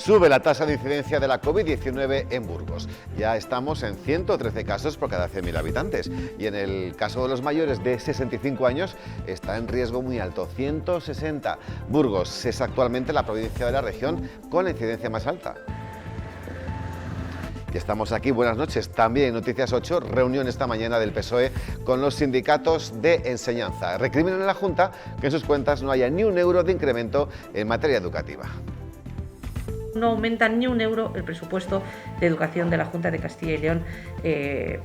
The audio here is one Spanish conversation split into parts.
Sube la tasa de incidencia de la COVID-19 en Burgos. Ya estamos en 113 casos por cada 100.000 habitantes. Y en el caso de los mayores de 65 años está en riesgo muy alto, 160. Burgos es actualmente la provincia de la región con la incidencia más alta. Y estamos aquí, buenas noches. También en Noticias 8, reunión esta mañana del PSOE con los sindicatos de enseñanza. Recriminan a la Junta que en sus cuentas no haya ni un euro de incremento en materia educativa. No aumenta ni un euro el presupuesto de educación de la Junta de Castilla y León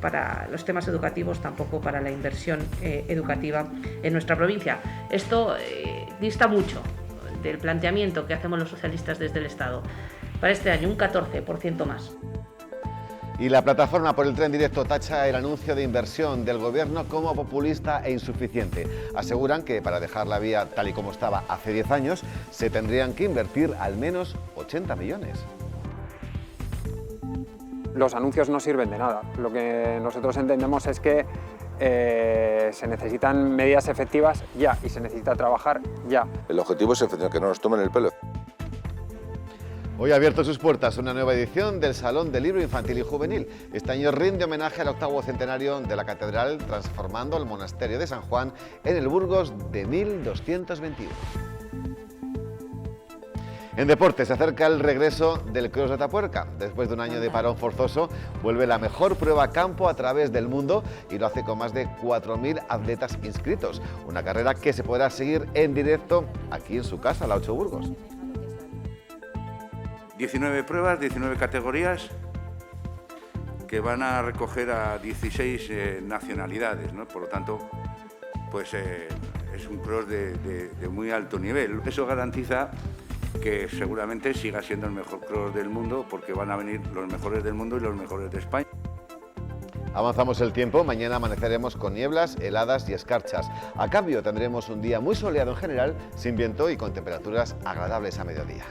para los temas educativos, tampoco para la inversión educativa en nuestra provincia. Esto dista mucho del planteamiento que hacemos los socialistas desde el Estado. Para este año un 14% más. Y la plataforma por el tren directo tacha el anuncio de inversión del gobierno como populista e insuficiente. Aseguran que para dejar la vía tal y como estaba hace 10 años se tendrían que invertir al menos 80 millones. Los anuncios no sirven de nada. Lo que nosotros entendemos es que se necesitan medidas efectivas ya y se necesita trabajar ya. El objetivo es que no nos tomen el pelo. Hoy ha abierto sus puertas una nueva edición del Salón del Libro Infantil y Juvenil. Este año rinde homenaje al 8º centenario de la Catedral, transformando el monasterio de San Juan en el Burgos de 1221. En deportes se acerca el regreso del Cross de Atapuerca. Después de un año de parón forzoso, vuelve la mejor prueba a campo a través del mundo y lo hace con más de 4.000 atletas inscritos. Una carrera que se podrá seguir en directo aquí en su casa, la 8 Burgos. 19 pruebas, 19 categorías que van a recoger a 16 nacionalidades, ¿no? Por lo tanto, pues es un cross de muy alto nivel. Eso garantiza que seguramente siga siendo el mejor cross del mundo porque van a venir los mejores del mundo y los mejores de España. Avanzamos el tiempo, mañana amaneceremos con nieblas, heladas y escarchas. A cambio tendremos un día muy soleado en general, sin viento y con temperaturas agradables a mediodía.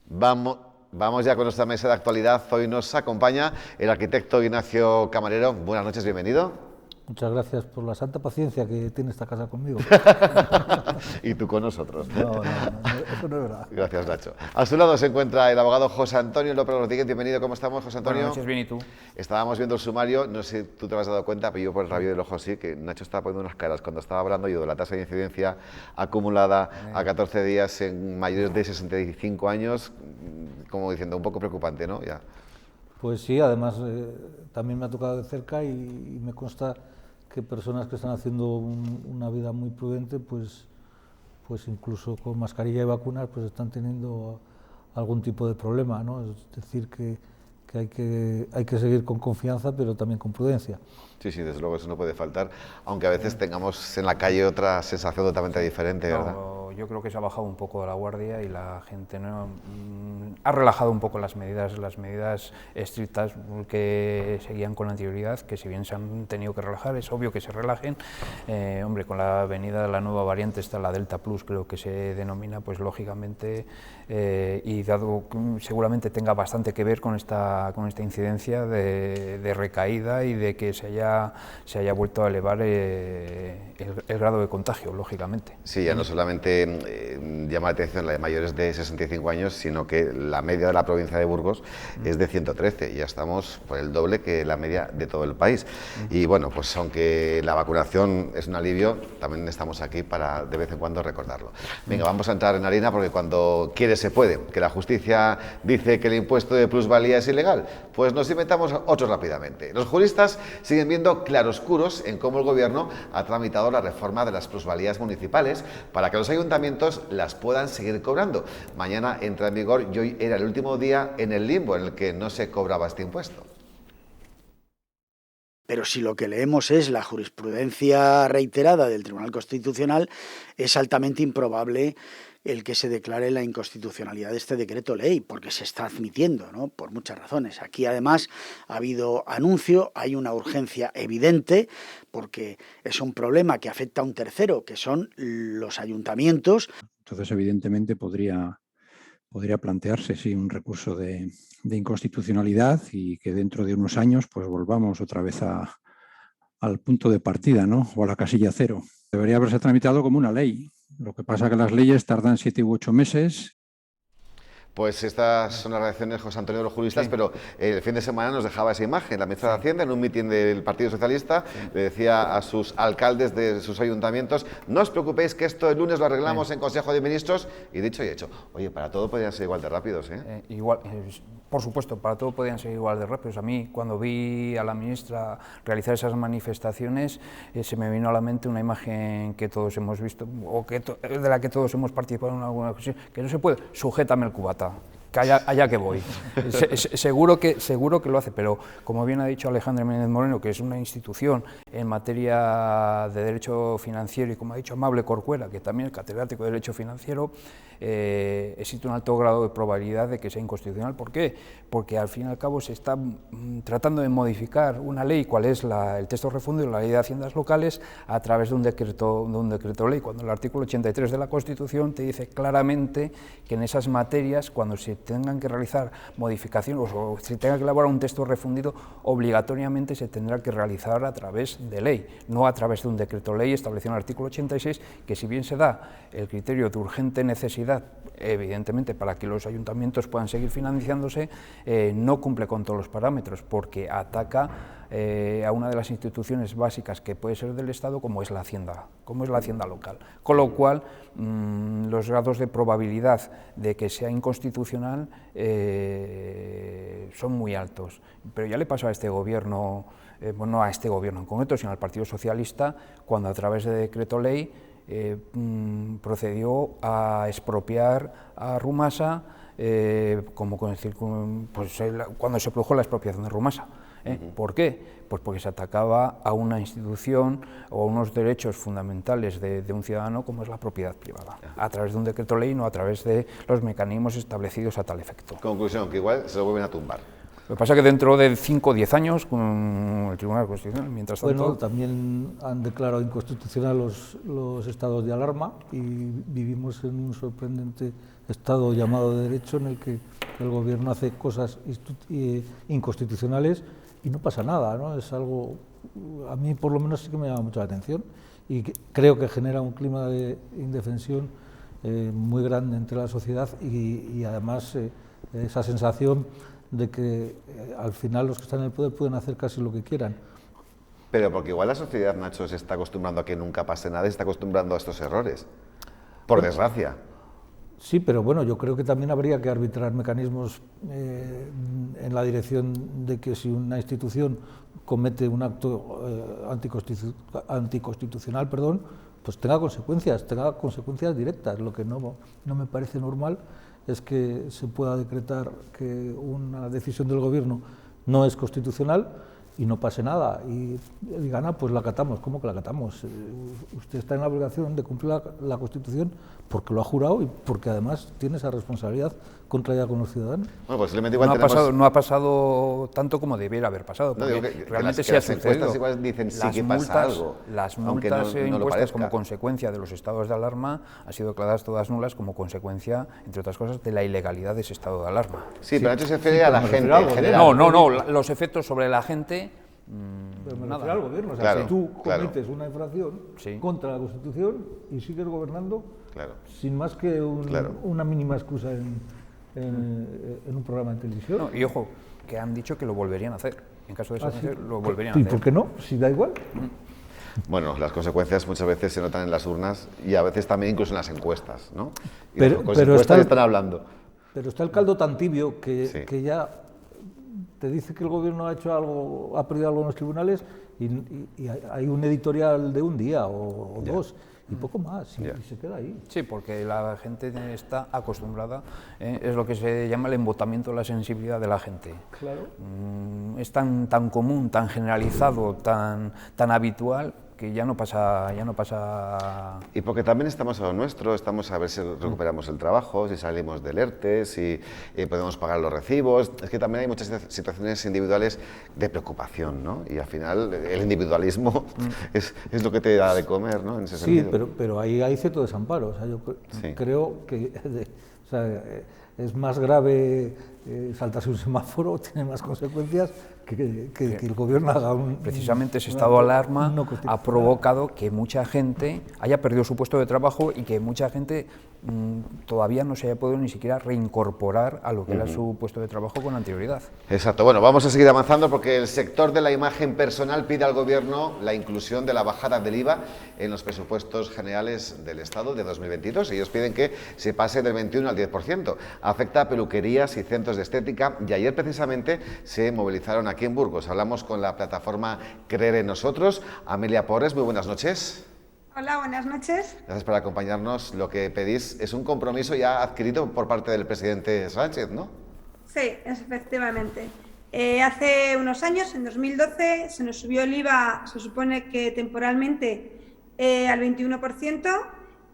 Vamos ya con nuestra mesa de actualidad. Hoy nos acompaña el arquitecto Ignacio Camarero. Buenas noches, bienvenido. Muchas gracias por la santa paciencia que tiene esta casa conmigo. Y tú con nosotros. No, eso no es verdad. Gracias, Nacho. A su lado se encuentra el abogado José Antonio López Rodríguez. Bienvenido, ¿cómo estamos, José Antonio? Buenas noches, bien, ¿y tú? Estábamos viendo el sumario, no sé si tú te has dado cuenta, pero yo por el rabillo del ojo sí, que Nacho estaba poniendo unas caras cuando estaba hablando yo de la tasa de incidencia acumulada a 14 días en mayores de 65 años, como diciendo, un poco preocupante, ¿no? Ya. Pues sí, además también me ha tocado de cerca y me consta que personas que están haciendo una vida muy prudente, pues incluso con mascarilla y vacunas, pues están teniendo algún tipo de problema, ¿no? Es decir, que hay que seguir con confianza, pero también con prudencia. Sí, desde luego eso no puede faltar, aunque a veces tengamos en la calle otra sensación totalmente diferente, ¿verdad? No, yo creo que se ha bajado un poco la guardia y la gente ha relajado un poco las medidas estrictas que seguían con anterioridad, que si bien se han tenido que relajar, es obvio que se relajen. Hombre, con la venida de la nueva variante, está la Delta Plus, creo que se denomina, pues lógicamente, y dado seguramente tenga bastante que ver con esta incidencia de recaída y de que se haya vuelto a elevar el grado de contagio, lógicamente. Sí, ya no solamente llama la atención la de mayores de 65 años, sino que la media de la provincia de Burgos es de 113, ya estamos por el doble que la media de todo el país. Y bueno, pues aunque la vacunación es un alivio, también estamos aquí para de vez en cuando recordarlo. Venga, vamos a entrar en harina porque cuando quiere se puede. Que la justicia dice que el impuesto de plusvalía es ilegal, pues nos inventamos otro rápidamente. Los juristas siguen viendo claroscuros en cómo el gobierno ha tramitado la reforma de las plusvalías municipales para que los ayuntamientos las puedan seguir cobrando. Mañana entra en vigor y hoy era el último día en el limbo en el que no se cobraba este impuesto. Pero si lo que leemos es la jurisprudencia reiterada del Tribunal Constitucional, es altamente improbable el que se declare la inconstitucionalidad de este decreto ley, porque se está admitiendo, ¿no?, por muchas razones. Aquí además ha habido anuncio, hay una urgencia evidente, porque es un problema que afecta a un tercero, que son los ayuntamientos. Entonces, evidentemente, podría plantearse sí, un recurso de inconstitucionalidad y que dentro de unos años pues volvamos otra vez a al punto de partida, ¿no? O a la casilla cero. Debería haberse tramitado como una ley. Lo que pasa es que las leyes tardan 7 u 8 meses. Pues estas son las reacciones, José Antonio, de los juristas, pero el fin de semana nos dejaba esa imagen. La ministra de Hacienda, en un mitin del Partido Socialista, le decía a sus alcaldes de sus ayuntamientos: no os preocupéis que esto el lunes lo arreglamos en Consejo de Ministros, y dicho y hecho. Oye, para todo podrían ser igual de rápidos, ¿eh? Igual, por supuesto, para todo podían ser igual de rápidos. A mí, cuando vi a la ministra realizar esas manifestaciones, se me vino a la mente una imagen que todos hemos visto, o de la que todos hemos participado en alguna ocasión, que no se puede: sujétame el cubata, que allá que voy. Seguro que lo hace, pero como bien ha dicho Alejandro Méndez Moreno, que es una institución en materia de derecho financiero, y como ha dicho Amable Corcuera, que también es catedrático de derecho financiero, existe un alto grado de probabilidad de que sea inconstitucional. ¿Por qué? Porque al fin y al cabo se está tratando de modificar una ley, cual es el texto refundido de la Ley de Haciendas Locales, a través de un decreto ley, cuando el artículo 83 de la Constitución te dice claramente que en esas materias, cuando se tengan que realizar modificaciones o se tenga que elaborar un texto refundido, obligatoriamente se tendrá que realizar a través de ley, no a través de un decreto ley establecido en el artículo 86, que si bien se da el criterio de urgente necesidad, evidentemente para que los ayuntamientos puedan seguir financiándose, no cumple con todos los parámetros, porque ataca a una de las instituciones básicas que puede ser del Estado, como es la Hacienda local. Con lo cual, los grados de probabilidad de que sea inconstitucional son muy altos. Pero ya le pasó a este gobierno, no a este gobierno en concreto, sino al Partido Socialista, cuando a través de decreto ley procedió a expropiar a Rumasa, cuando se produjo la expropiación de Rumasa. ¿Por qué? Pues porque se atacaba a una institución o a unos derechos fundamentales de un ciudadano, como es la propiedad privada, a través de un decreto ley, no a través de los mecanismos establecidos a tal efecto. Conclusión, que igual se lo vuelven a tumbar. Lo que pasa es que dentro de 5 o 10 años, con el Tribunal Constitucional, mientras tanto... Bueno, también han declarado inconstitucional los estados de alarma, y vivimos en un sorprendente estado llamado de derecho, en el que el gobierno hace cosas inconstitucionales y no pasa nada, ¿no? Es algo, a mí por lo menos sí que me llama mucho la atención, y creo que genera un clima de indefensión muy grande entre la sociedad, y además esa sensación de que al final los que están en el poder pueden hacer casi lo que quieran. Pero porque igual la sociedad, Nacho, se está acostumbrando a que nunca pase nada y se está acostumbrando a estos errores, por desgracia. Sí, pero bueno, yo creo que también habría que arbitrar mecanismos en la dirección de que si una institución comete un acto anticonstitucional, pues tenga consecuencias directas. Lo que no me parece normal es que se pueda decretar que una decisión del gobierno no es constitucional y no pase nada, y digan, pues la acatamos. ¿Cómo que la acatamos? Usted está en la obligación de cumplir la Constitución porque lo ha jurado y porque además tiene esa responsabilidad contraída con los ciudadanos. Bueno, posiblemente igual no ha pasado tanto como debiera haber pasado, porque realmente se ha sucedido. Igual dicen sí que pasa algo, las multas impuestas como consecuencia de los estados de alarma han sido declaradas todas nulas como consecuencia, entre otras cosas, de la ilegalidad de ese estado de alarma. Sí, pero Nacho se refiere a la gente en general. No, los efectos sobre la gente... Pero me refiero al gobierno, o sea, claro, si tú cometes una infracción contra la Constitución y sigues gobernando, sin más que una mínima excusa en un programa de televisión. No, y ojo, que han dicho que lo volverían a hacer, en caso de eso lo volverían a hacer. ¿Y por qué no? Si da igual. Bueno, las consecuencias muchas veces se notan en las urnas y a veces también incluso en las encuestas, ¿no? Y pero están hablando. Pero está el caldo tan tibio que ya te dice que el gobierno ha hecho algo, ha perdido algo en los tribunales, y hay un editorial de un día o dos y poco más, y se queda ahí. Sí, porque la gente está acostumbrada, es lo que se llama el embotamiento de la sensibilidad de la gente. Claro. Es tan común, tan generalizado, tan habitual, que ya no pasa. Y porque también estamos a lo nuestro, estamos a ver si recuperamos el trabajo, si salimos del ERTE, si podemos pagar los recibos. Es que también hay muchas situaciones individuales de preocupación, ¿no? Y al final el individualismo es lo que te da de comer, ¿no? En ese sentido. Pero ahí hay cierto desamparo. O sea, yo creo que es más grave saltarse un semáforo, tiene más consecuencias que el gobierno haga precisamente ese estado de alarma ha provocado que mucha gente haya perdido su puesto de trabajo y que mucha gente todavía no se haya podido ni siquiera reincorporar a lo que era su puesto de trabajo con anterioridad. Exacto. Bueno, vamos a seguir avanzando porque el sector de la imagen personal pide al Gobierno la inclusión de la bajada del IVA en los presupuestos generales del Estado de 2022. Ellos piden que se pase del 21 al 10%. Afecta a peluquerías y centros de estética y ayer precisamente se movilizaron aquí en Burgos. Hablamos con la plataforma Creer en Nosotros. Amelia Porres, muy buenas noches. Hola, buenas noches. Gracias por acompañarnos. Lo que pedís es un compromiso ya adquirido por parte del presidente Sánchez, ¿no? Sí, efectivamente. Hace unos años, en 2012, se nos subió el IVA, se supone que temporalmente, al 21%,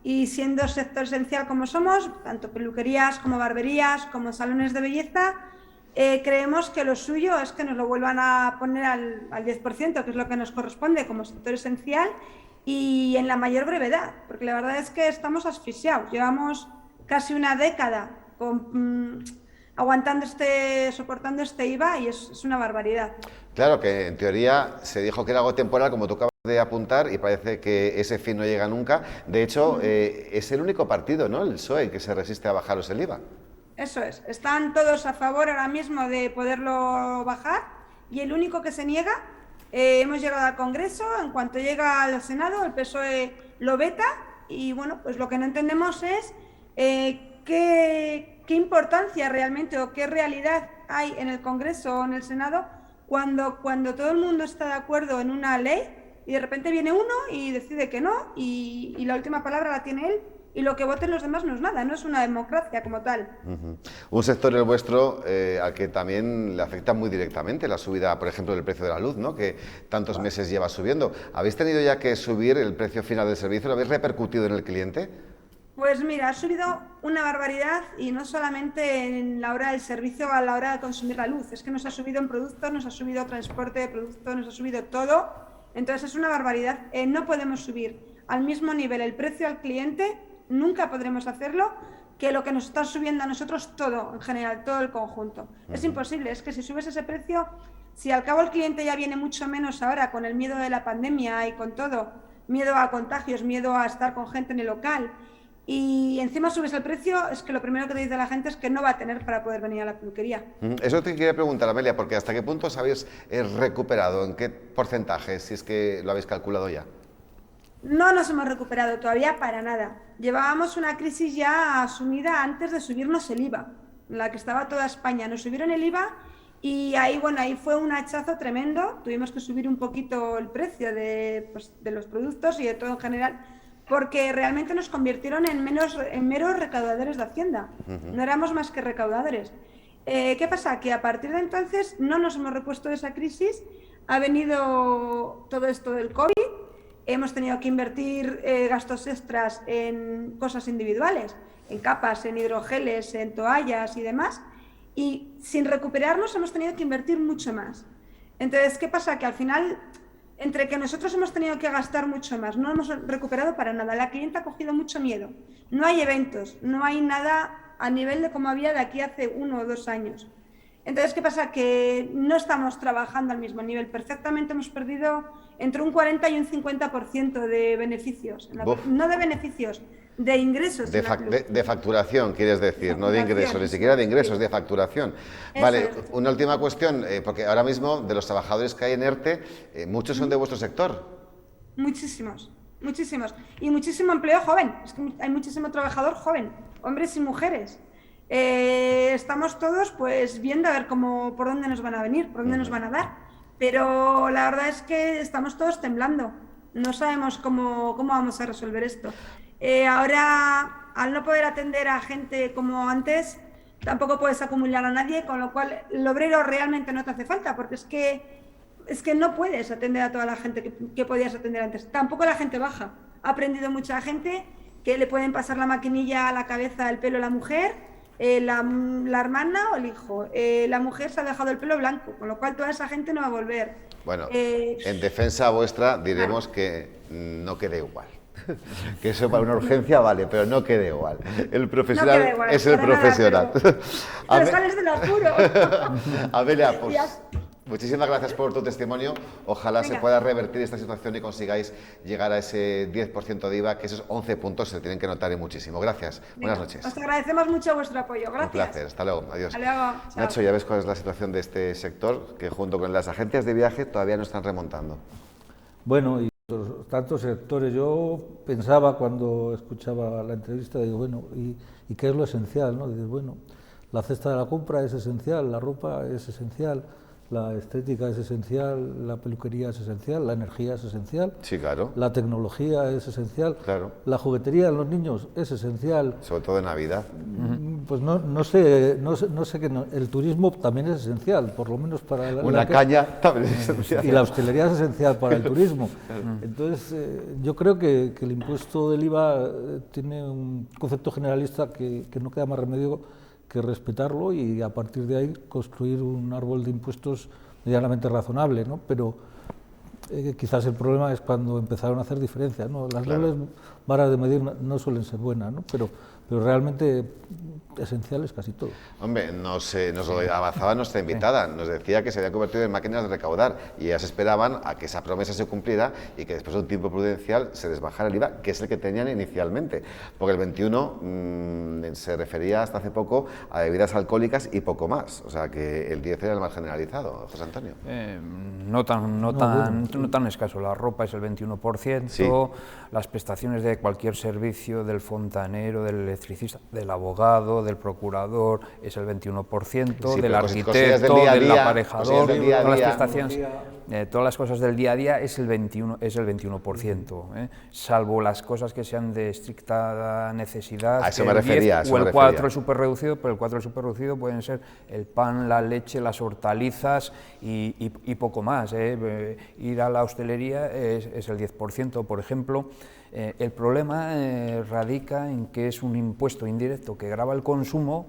y siendo sector esencial como somos, tanto peluquerías como barberías, como salones de belleza, creemos que lo suyo es que nos lo vuelvan a poner al 10%, que es lo que nos corresponde como sector esencial, y en la mayor brevedad, porque la verdad es que estamos asfixiados. Llevamos casi una década soportando este IVA y es una barbaridad. Claro que en teoría se dijo que era algo temporal, como tú acabas de apuntar, y parece que ese fin no llega nunca. De hecho, es el único partido, ¿no?, el PSOE, que se resiste a bajaros el IVA. Eso es. Están todos a favor ahora mismo de poderlo bajar y el único que se niega. Hemos llegado al Congreso, en cuanto llega al Senado el PSOE lo veta y bueno, pues lo que no entendemos es qué importancia realmente o qué realidad hay en el Congreso o en el Senado cuando todo el mundo está de acuerdo en una ley y de repente viene uno y decide que no y la última palabra la tiene él. Y lo que voten los demás no es nada, no es una democracia como tal. Un sector, el vuestro, al que también le afecta muy directamente la subida, por ejemplo, del precio de la luz, ¿no?, que tantos meses lleva subiendo. ¿Habéis tenido ya que subir el precio final del servicio? ¿Lo habéis repercutido en el cliente? Pues mira, ha subido una barbaridad y no solamente en la hora del servicio, a la hora de consumir la luz. Es que nos ha subido en productos, nos ha subido transporte de productos, nos ha subido todo. Entonces es una barbaridad. No podemos subir al mismo nivel el precio al cliente. Nunca podremos hacerlo que lo que nos está subiendo a nosotros todo, en general, todo el conjunto. Es imposible, es que si subes ese precio, si al cabo el cliente ya viene mucho menos ahora con el miedo de la pandemia y con todo, miedo a contagios, miedo a estar con gente en el local, y encima subes el precio, es que lo primero que te dice la gente es que no va a tener para poder venir a la peluquería. Eso te quería preguntar, Amelia, porque ¿hasta qué punto os habéis recuperado? ¿En qué porcentaje, si es que lo habéis calculado ya? No nos hemos recuperado todavía para nada. Llevábamos una crisis ya asumida antes de subirnos el IVA, en la que estaba toda España. Nos subieron el IVA y ahí fue un hachazo tremendo. Tuvimos que subir un poquito el precio de los productos y de todo en general, porque realmente nos convirtieron en meros recaudadores de Hacienda. No éramos más que recaudadores. ¿Qué pasa? Que a partir de entonces no nos hemos repuesto de esa crisis. Ha venido todo esto del COVID. Hemos tenido que invertir gastos extras en cosas individuales, en capas, en hidrogeles, en toallas y demás, y sin recuperarnos hemos tenido que invertir mucho más. Entonces, ¿qué pasa? Que al final, entre que nosotros hemos tenido que gastar mucho más, no hemos recuperado para nada. La clienta ha cogido mucho miedo. No hay eventos, no hay nada a nivel de como había de aquí hace 1 o 2 años. Entonces, ¿qué pasa? Que no estamos trabajando al mismo nivel. Perfectamente hemos perdido entre un 40 y un 50% de beneficios. No de beneficios, de ingresos. De facturación, quieres decir, no de ingresos, ni siquiera de ingresos, de facturación. Vale, una última cuestión, porque ahora mismo de los trabajadores que hay en ERTE, muchos son de vuestro sector. Muchísimos, muchísimos. Y muchísimo empleo joven. Es que hay muchísimo trabajador joven, hombres y mujeres. Estamos todos pues viendo a ver por dónde nos van a venir, por dónde nos van a dar, pero la verdad es que estamos todos temblando, no sabemos cómo vamos a resolver esto. Ahora, al no poder atender a gente como antes, tampoco puedes acumular a nadie, con lo cual el obrero realmente no te hace falta, porque es que no puedes atender a toda la gente que podías atender antes. Tampoco la gente baja. Ha aprendido mucha gente que le pueden pasar la maquinilla a la cabeza, el pelo a la mujer, la hermana o el hijo. La mujer se ha dejado el pelo blanco, con lo cual toda esa gente no va a volver. Bueno, en defensa vuestra diremos que no queda igual. Que eso para una urgencia vale, pero no queda igual. El profesional no igual, es el profesional. Pero sales del apuro. Amelia, pues Muchísimas gracias por tu testimonio. Ojalá se pueda revertir esta situación y consigáis llegar a ese 10% de IVA, que esos 11 puntos se tienen que notar y muchísimo. Gracias. Buenas noches. Os agradecemos mucho vuestro apoyo. Gracias. Un placer. Hasta luego. Adiós. Hasta luego. Chao. Nacho, ya ves cuál es la situación de este sector, que junto con las agencias de viaje todavía no están remontando. Bueno, y tantos sectores. Yo pensaba cuando escuchaba la entrevista, digo, bueno, ¿y qué es lo esencial, ¿no? Dices, bueno, la cesta de la compra es esencial, la ropa es esencial, la estética es esencial, la peluquería es esencial, la energía es esencial, sí, claro. La tecnología es esencial, claro. La juguetería de los niños es esencial. Sobre todo en Navidad. Pues no sé que no. El turismo también es esencial, por lo menos para una caña también es esencial. Y la hostelería es esencial para el turismo. Entonces, yo creo que el impuesto del IVA tiene un concepto generalista que no queda más remedio que respetarlo y a partir de ahí construir un árbol de impuestos medianamente razonable, ¿no? Pero quizás el problema es cuando empezaron a hacer diferencias, ¿no? Las dobles varas de medir no suelen ser buenas, ¿no? Pero realmente esencial es casi todo. Hombre, nos lo avanzaba nuestra invitada, nos decía que se había convertido en máquinas de recaudar y ellas esperaban a que esa promesa se cumpliera y que después de un tiempo prudencial se les bajara el IVA, que es el que tenían inicialmente, porque el 21 se refería hasta hace poco a bebidas alcohólicas y poco más, o sea que el 10 era el más generalizado. José Antonio. No tan escaso, la ropa es el 21%, sí. Las prestaciones de cualquier servicio, del fontanero, del electricista, del abogado, del procurador, es el 21%, sí, del arquitecto, del aparejador, todas las prestaciones, todas las cosas del día a día es el 21%, salvo las cosas que sean de estricta necesidad, a eso me refería, o el 4 es súper reducido, pero el 4 es súper reducido pueden ser el pan, la leche, las hortalizas y poco más. Ir a la hostelería es el 10%, por ejemplo. El problema radica en que es un impuesto indirecto que grava el consumo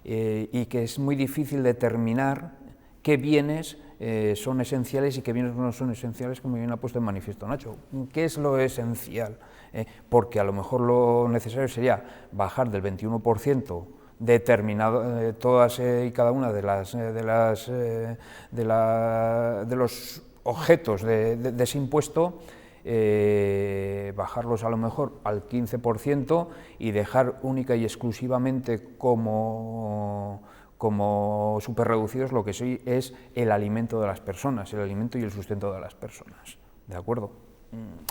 y que es muy difícil determinar qué bienes son esenciales y qué bienes no son esenciales, como bien ha puesto en manifiesto Nacho. ¿Qué es lo esencial? Porque a lo mejor lo necesario sería bajar del 21% determinado todas y cada una de los objetos de ese impuesto, bajarlos a lo mejor al 15% y dejar única y exclusivamente como superreducidos lo que sí es el alimento de las personas, el alimento y el sustento de las personas, ¿de acuerdo?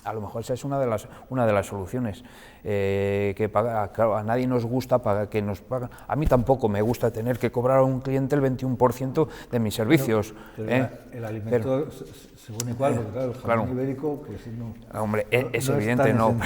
A lo mejor esa es una de las soluciones, que claro, a nadie nos gusta que nos pagan. A mí tampoco me gusta tener que cobrar a un cliente el 21% de mis servicios. Pero el alimento según igual, porque claro, el jamón ibérico, pues no. Hombre, es evidente, no.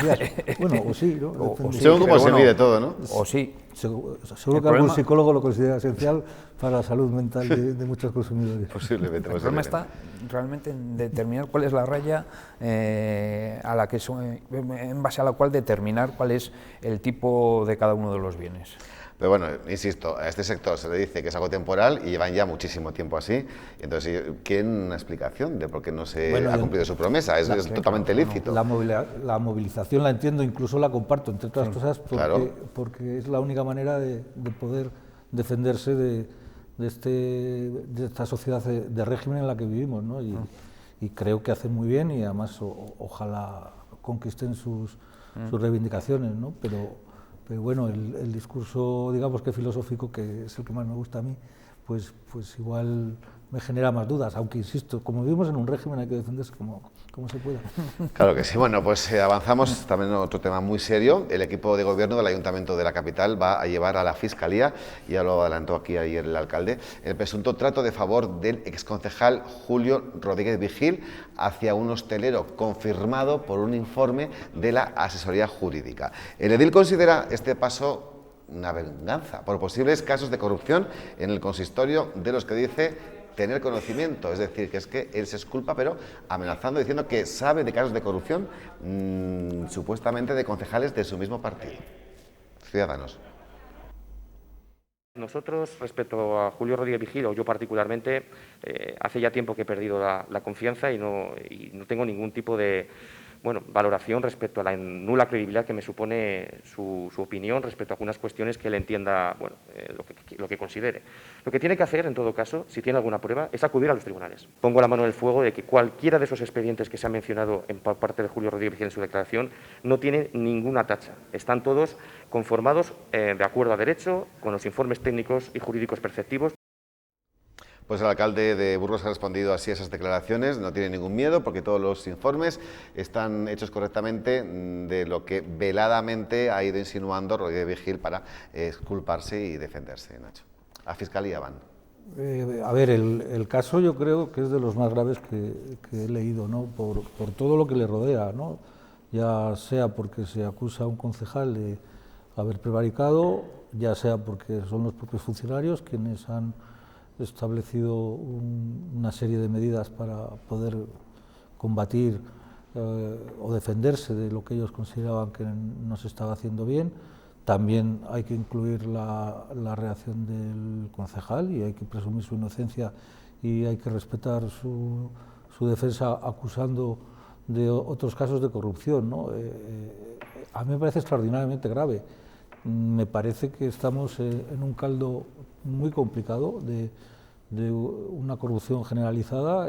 Bueno, o sí, ¿no? Según cómo se mide todo, ¿no? O sí. Seguro que algún psicólogo lo considera esencial para la salud mental de muchos consumidores. Posiblemente. El problema está realmente en determinar cuál es la raya a la que en base a la cual determinar cuál es el tipo de cada uno de los bienes. Pero bueno, insisto, a este sector se le dice que es algo temporal y llevan ya muchísimo tiempo así. Entonces, ¿quién una explicación de por qué no se ha cumplido su promesa? Es totalmente lícito. La movilización la entiendo, incluso la comparto, entre otras cosas, porque es la única manera de poder defenderse de esta sociedad de régimen en la que vivimos, ¿no? Y creo que hacen muy bien y además ojalá conquisten sus reivindicaciones, ¿no? Pero bueno, el discurso, digamos que filosófico, que es el que más me gusta a mí, pues igual me genera más dudas, aunque insisto, como vivimos en un régimen hay que defenderse como se pueda. Claro que sí. Bueno, pues avanzamos también a otro tema muy serio. El equipo de gobierno del Ayuntamiento de la capital va a llevar a la Fiscalía, ya lo adelantó aquí ayer el alcalde, el presunto trato de favor del exconcejal Julio Rodríguez Vigil hacia un hostelero, confirmado por un informe de la asesoría jurídica. El edil considera este paso una venganza por posibles casos de corrupción en el consistorio, de los que dice tener conocimiento, es decir, que es que él se exculpa, pero amenazando, diciendo que sabe de casos de corrupción, supuestamente de concejales de su mismo partido. Ciudadanos. Nosotros, respecto a Julio Rodríguez Vigil, o yo particularmente, hace ya tiempo que he perdido la confianza y no tengo ningún tipo de bueno, valoración respecto a la nula credibilidad que me supone su opinión respecto a algunas cuestiones que él entienda, bueno, lo que considere. Lo que tiene que hacer, en todo caso, si tiene alguna prueba, es acudir a los tribunales. Pongo la mano en el fuego de que cualquiera de esos expedientes que se ha mencionado por parte de Julio Rodríguez Vigil en su declaración no tiene ninguna tacha. Están todos conformados de acuerdo a derecho, con los informes técnicos y jurídicos preceptivos. Pues el alcalde de Burgos ha respondido así a esas declaraciones, no tiene ningún miedo porque todos los informes están hechos correctamente de lo que veladamente ha ido insinuando Rodríguez Vigil para exculparse y defenderse, Nacho. A Fiscalía van. A ver, el caso yo creo que es de los más graves que he leído, ¿no? Por todo lo que le rodea, ¿no? Ya sea porque se acusa a un concejal de haber prevaricado, ya sea porque son los propios funcionarios quienes han establecido una serie de medidas para poder combatir o defenderse de lo que ellos consideraban que no se estaba haciendo bien. También hay que incluir la reacción del concejal y hay que presumir su inocencia y hay que respetar su defensa acusando de otros casos de corrupción, ¿no? A mí me parece extraordinariamente grave. Me parece que estamos en un caldo muy complicado de una corrupción generalizada.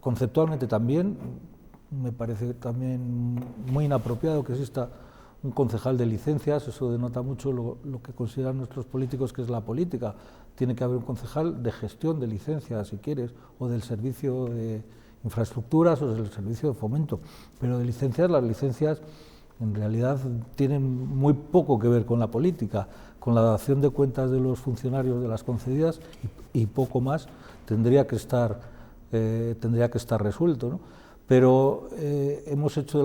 Conceptualmente también, me parece también muy inapropiado que exista un concejal de licencias, eso denota mucho lo que consideran nuestros políticos que es la política. Tiene que haber un concejal de gestión de licencias, si quieres, o del servicio de infraestructuras o del servicio de fomento, pero de licencias, las licencias en realidad tienen muy poco que ver con la política, con la dación de cuentas de los funcionarios de las concedidas y poco más tendría que estar resuelto, ¿no? Pero hemos hecho de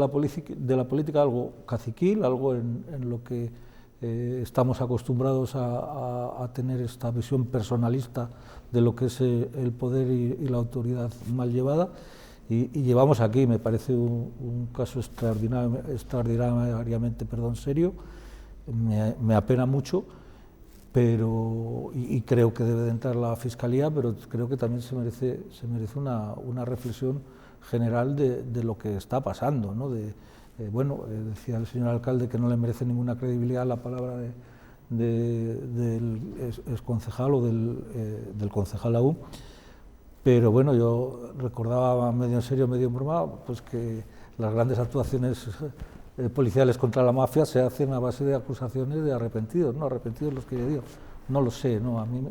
la política algo caciquil, algo en lo que estamos acostumbrados a tener esta visión personalista de lo que es el poder y la autoridad mal llevada. Y llevamos aquí, me parece un caso extraordinariamente serio, me apena mucho, pero y creo que debe de entrar la Fiscalía, pero creo que también se merece una reflexión general de lo que está pasando, ¿no? Bueno, decía el señor alcalde que no le merece ninguna credibilidad la palabra del exconcejal o del concejal aún. Pero bueno, yo recordaba medio en serio, medio en broma, pues que las grandes actuaciones policiales contra la mafia se hacen a base de acusaciones de arrepentidos, ¿no? Arrepentidos los que yo digo, no lo sé, ¿no? A mí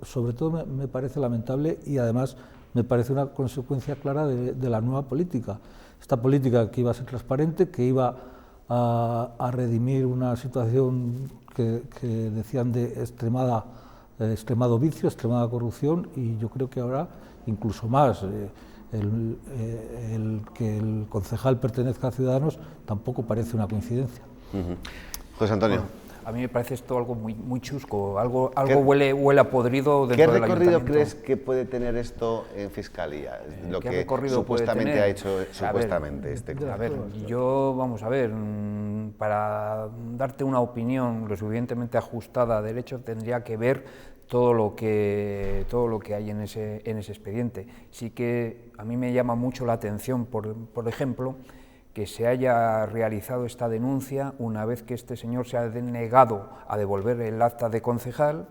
sobre todo me parece lamentable y además me parece una consecuencia clara de la nueva política. Esta política que iba a ser transparente, que iba a redimir una situación que decían de extremado vicio, extremada corrupción, y yo creo que ahora incluso más. El que el concejal pertenezca a Ciudadanos tampoco parece una coincidencia. José Antonio. Bueno, a mí me parece esto algo muy chusco, algo huele a podrido dentro del ayuntamiento. ¿Qué recorrido crees que puede tener esto en Fiscalía? Lo que supuestamente ha hecho este caso. A ver, yo, vamos a ver, para darte una opinión lo suficientemente ajustada a derecho tendría que ver todo lo que hay en ese expediente. Sí que a mí me llama mucho la atención, por ejemplo, que se haya realizado esta denuncia una vez que este señor se ha negado a devolver el acta de concejal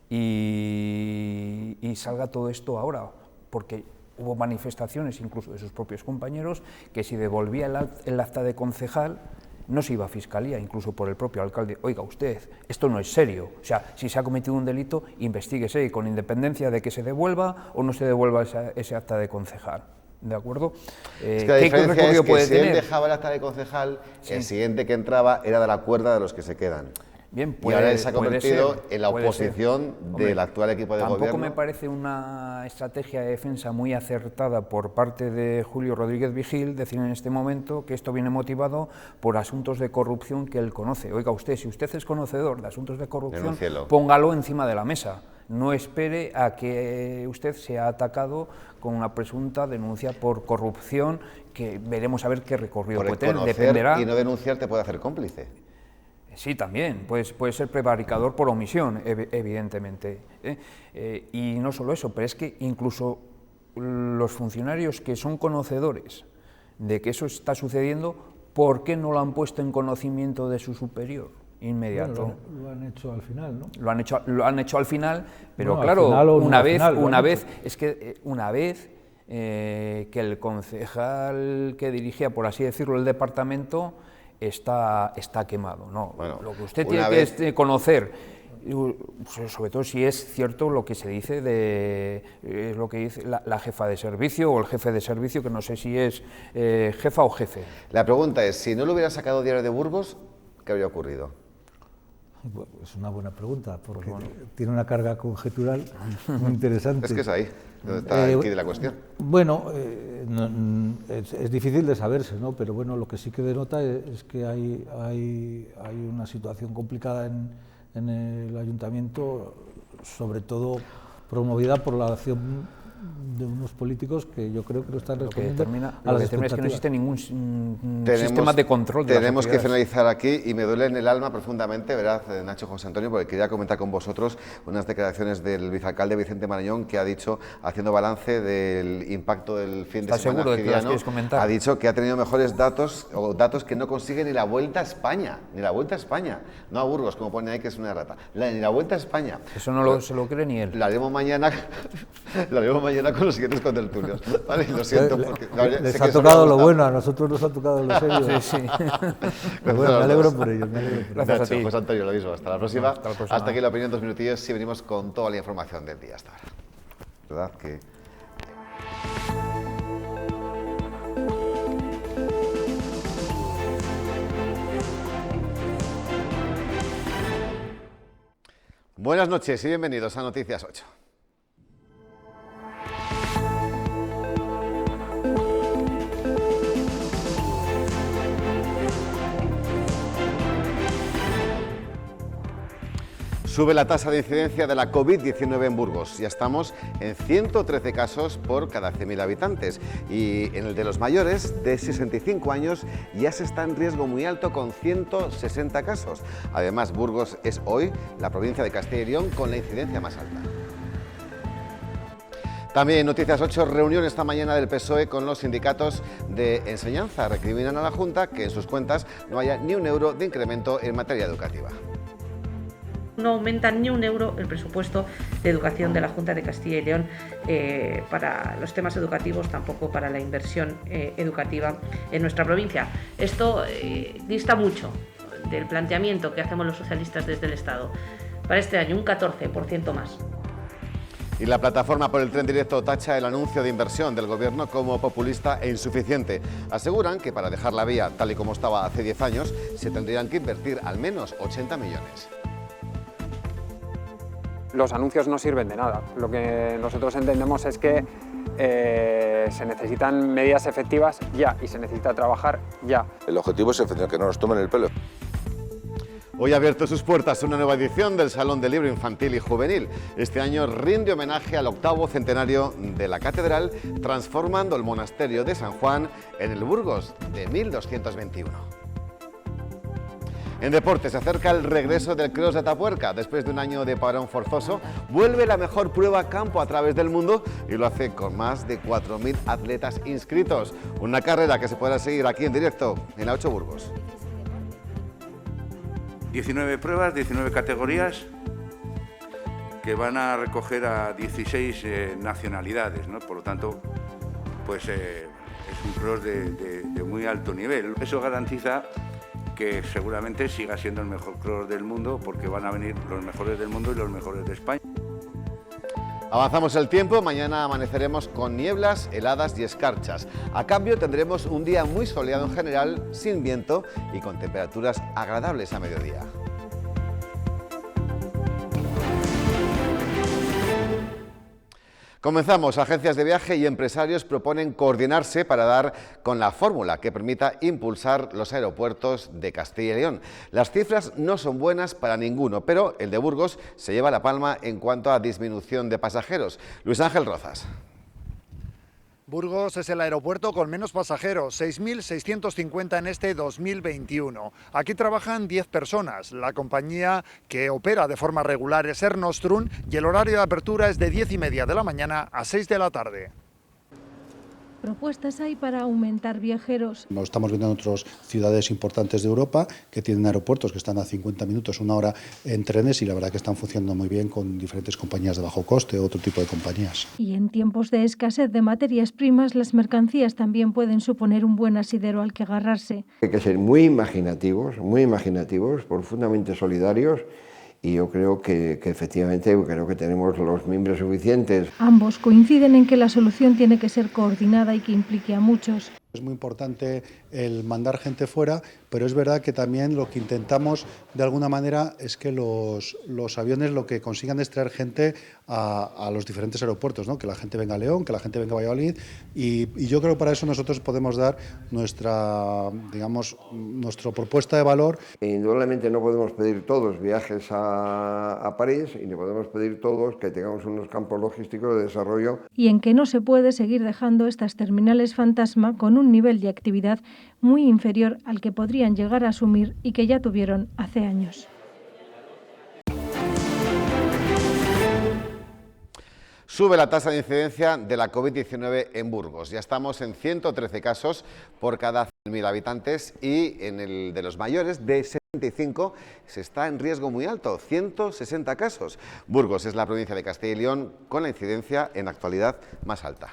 y salga todo esto ahora, porque hubo manifestaciones incluso de sus propios compañeros que si devolvía el acta de concejal no se iba a Fiscalía, incluso por el propio alcalde. Oiga usted, esto no es serio, o sea, si se ha cometido un delito, investíguese, con independencia de que se devuelva o no se devuelva ese acta de concejal. ¿De acuerdo? Es que la diferencia es que si él dejaba el acta de concejal, sí, el siguiente que entraba era de la cuerda de los que se quedan. Bien, y ahora él se ha convertido en la oposición del actual equipo de gobierno. Tampoco me parece una estrategia de defensa muy acertada por parte de Julio Rodríguez Vigil decir en este momento que esto viene motivado por asuntos de corrupción que él conoce. Oiga usted, si usted es conocedor de asuntos de corrupción, póngalo encima de la mesa. No espere a que usted sea atacado con una presunta denuncia por corrupción que veremos a ver qué recorrido puede tener. Dependerá. Y no denunciar te puede hacer cómplice. Sí, también, pues puede ser prevaricador por omisión, evidentemente. Y no solo eso, pero es que incluso los funcionarios que son conocedores de que eso está sucediendo, ¿por qué no lo han puesto en conocimiento de su superior inmediato? Bueno, lo han hecho al final, ¿no? Lo han hecho al final, pero No, claro, final una vez que el concejal que dirigía, por así decirlo, el departamento está quemado, ¿no? Bueno, lo que usted tiene que conocer, sobre todo si es cierto lo que se dice lo que dice la jefa de servicio o el jefe de servicio, que no sé si es jefa o jefe. La pregunta es, si no lo hubiera sacado Diario de Burgos, ¿qué habría ocurrido? Bueno, es una buena pregunta, porque tiene una carga conjetural muy interesante. Es que es ahí, donde está el quid de la cuestión. Bueno, es difícil de saberse, ¿no? Pero bueno, lo que sí que denota es que hay una situación complicada en el ayuntamiento, sobre todo promovida por la acción de unos políticos que yo creo que no están respondiendo a las expectativas. Es que no existe ningún sistema de control de Tenemos que finalizar aquí y me duele en el alma profundamente, ¿verdad, Nacho, José Antonio? Porque quería comentar con vosotros unas declaraciones del vicealcalde Vicente Marañón, que ha dicho, haciendo balance del impacto del fin de semana. ¿Estás seguro de que las quieres comentar? Ha dicho que ha tenido mejores datos, o datos que no consigue ni la Vuelta a España, no a Burgos, como pone ahí que es una rata, ni la Vuelta a España. Eso no se lo cree ni él. Lo haremos mañana con los siguientes contertulios. Vale, lo siento. Porque, les ha tocado lo bueno, a nosotros nos ha tocado lo serio. Sí. Bueno, me alegro por ellos. Gracias a ti. José Antonio, lo mismo. Hasta la próxima. Hasta aquí la opinión, 2 minutillos, y venimos con toda la información del día hasta ahora. ¿Verdad que...? Buenas noches y bienvenidos a Noticias 8. Sube la tasa de incidencia de la COVID-19 en Burgos. Ya estamos en 113 casos por cada 100.000 habitantes. Y en el de los mayores, de 65 años, ya se está en riesgo muy alto con 160 casos. Además, Burgos es hoy la provincia de Castilla y León con la incidencia más alta. También en Noticias 8, reunión esta mañana del PSOE con los sindicatos de enseñanza. Recriminan a la Junta que en sus cuentas no haya ni un euro de incremento en materia educativa. No aumenta ni un euro el presupuesto de educación de la Junta de Castilla y León para los temas educativos, tampoco para la inversión educativa en nuestra provincia. Esto dista mucho del planteamiento que hacemos los socialistas desde el Estado. Para este año, un 14% más. Y la plataforma por el tren directo tacha el anuncio de inversión del Gobierno como populista e insuficiente. Aseguran que para dejar la vía tal y como estaba hace 10 años, se tendrían que invertir al menos 80 millones. Los anuncios no sirven de nada. Lo que nosotros entendemos es que se necesitan medidas efectivas ya y se necesita trabajar ya. El objetivo es que no nos tomen el pelo. Hoy ha abierto sus puertas una nueva edición del Salón del Libro Infantil y Juvenil. Este año rinde homenaje al 8º centenario de la Catedral, transformando el monasterio de San Juan en el Burgos de 1221. En deportes, se acerca el regreso del Cross de Atapuerca. Después de un año de parón forzoso, vuelve la mejor prueba a campo a través del mundo y lo hace con más de 4.000 atletas inscritos. Una carrera que se podrá seguir aquí en directo en la 8 Burgos. 19 pruebas, 19 categorías que van a recoger a 16 nacionalidades, ¿no? Por lo tanto, pues es un cross de muy alto nivel. Eso garantiza que seguramente siga siendo el mejor cross del mundo, porque van a venir los mejores del mundo y los mejores de España. Avanzamos el tiempo, mañana amaneceremos con nieblas, heladas y escarchas. A cambio tendremos un día muy soleado en general, sin viento y con temperaturas agradables a mediodía. Comenzamos. Agencias de viaje y empresarios proponen coordinarse para dar con la fórmula que permita impulsar los aeropuertos de Castilla y León. Las cifras no son buenas para ninguno, pero el de Burgos se lleva la palma en cuanto a disminución de pasajeros. Luis Ángel Rozas. Burgos es el aeropuerto con menos pasajeros, 6.650 en este 2021. Aquí trabajan 10 personas. La compañía que opera de forma regular es Air Nostrum y el horario de apertura es de 10:30 de la mañana a 6 de la tarde. propuestas hay para aumentar viajeros. Lo estamos viendo en otras ciudades importantes de Europa que tienen aeropuertos que están a 50 minutos, una hora en trenes, y la verdad que están funcionando muy bien con diferentes compañías de bajo coste o otro tipo de compañías. Y en tiempos de escasez de materias primas, las mercancías también pueden suponer un buen asidero al que agarrarse. Hay que ser muy imaginativos, profundamente solidarios. Y yo creo que efectivamente tenemos los miembros suficientes. Ambos coinciden en que la solución tiene que ser coordinada y que implique a muchos. Es muy importante el mandar gente fuera, pero es verdad que también lo que intentamos de alguna manera es que los aviones lo que consigan es traer gente a los diferentes aeropuertos, ¿no? Que la gente venga a León, que la gente venga a Valladolid, y yo creo que para eso nosotros podemos dar nuestra propuesta de valor. Indudablemente no podemos pedir todos viajes a París y no podemos pedir todos que tengamos unos campos logísticos de desarrollo. Y en que no se puede seguir dejando estas terminales fantasma con un nivel de actividad muy inferior al que podrían llegar a asumir y que ya tuvieron hace años. Sube la tasa de incidencia de la COVID-19 en Burgos. Ya estamos en 113 casos por cada 100.000 habitantes y en el de los mayores de 75 se está en riesgo muy alto, 160 casos. Burgos es la provincia de Castilla y León con la incidencia en la actualidad más alta.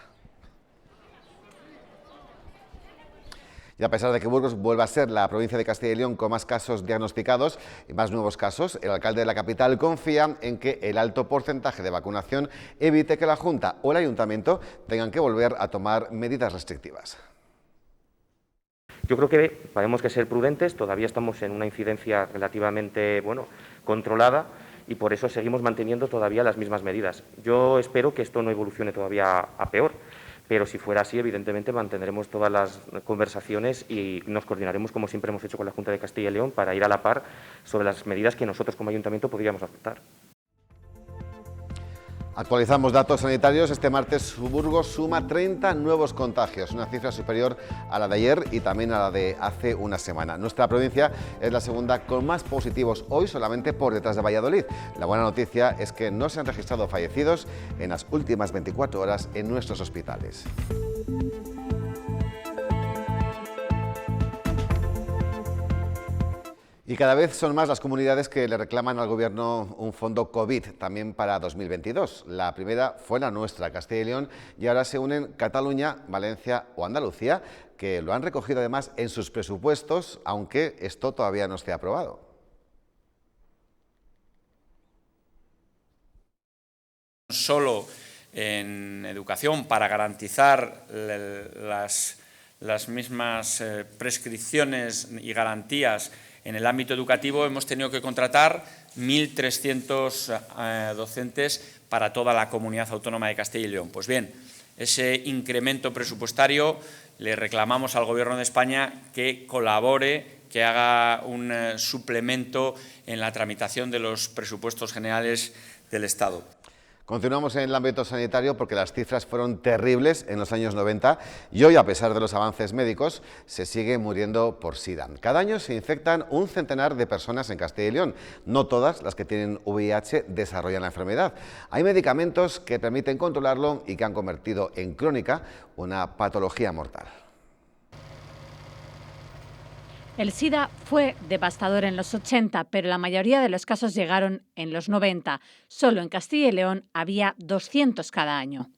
Y a pesar de que Burgos vuelva a ser la provincia de Castilla y León con más casos diagnosticados y más nuevos casos, el alcalde de la capital confía en que el alto porcentaje de vacunación evite que la Junta o el Ayuntamiento tengan que volver a tomar medidas restrictivas. Yo creo que tenemos que ser prudentes, todavía estamos en una incidencia relativamente controlada y por eso seguimos manteniendo todavía las mismas medidas. Yo espero que esto no evolucione todavía a peor. Pero si fuera así, evidentemente mantendremos todas las conversaciones y nos coordinaremos, como siempre hemos hecho con la Junta de Castilla y León, para ir a la par sobre las medidas que nosotros como Ayuntamiento podríamos adoptar. Actualizamos datos sanitarios. Este martes Burgos suma 30 nuevos contagios, una cifra superior a la de ayer y también a la de hace una semana. Nuestra provincia es la segunda con más positivos hoy, solamente por detrás de Valladolid. La buena noticia es que no se han registrado fallecidos en las últimas 24 horas en nuestros hospitales. Y cada vez son más las comunidades que le reclaman al Gobierno un fondo COVID, también para 2022. La primera fue la nuestra, Castilla y León, y ahora se unen Cataluña, Valencia o Andalucía, que lo han recogido además en sus presupuestos, aunque esto todavía no esté aprobado. Solo en educación, para garantizar las mismas prescripciones y garantías en el ámbito educativo, hemos tenido que contratar 1.300 docentes para toda la comunidad autónoma de Castilla y León. Pues bien, ese incremento presupuestario le reclamamos al Gobierno de España que colabore, que haga un suplemento en la tramitación de los presupuestos generales del Estado. Continuamos en el ámbito sanitario porque las cifras fueron terribles en los años 90 y hoy, a pesar de los avances médicos, se sigue muriendo por SIDA. Cada año se infectan un centenar de personas en Castilla y León. No todas las que tienen VIH desarrollan la enfermedad. Hay medicamentos que permiten controlarlo y que han convertido en crónica una patología mortal. El SIDA fue devastador en los 80, pero la mayoría de los casos llegaron en los 90. Solo en Castilla y León había 200 cada año.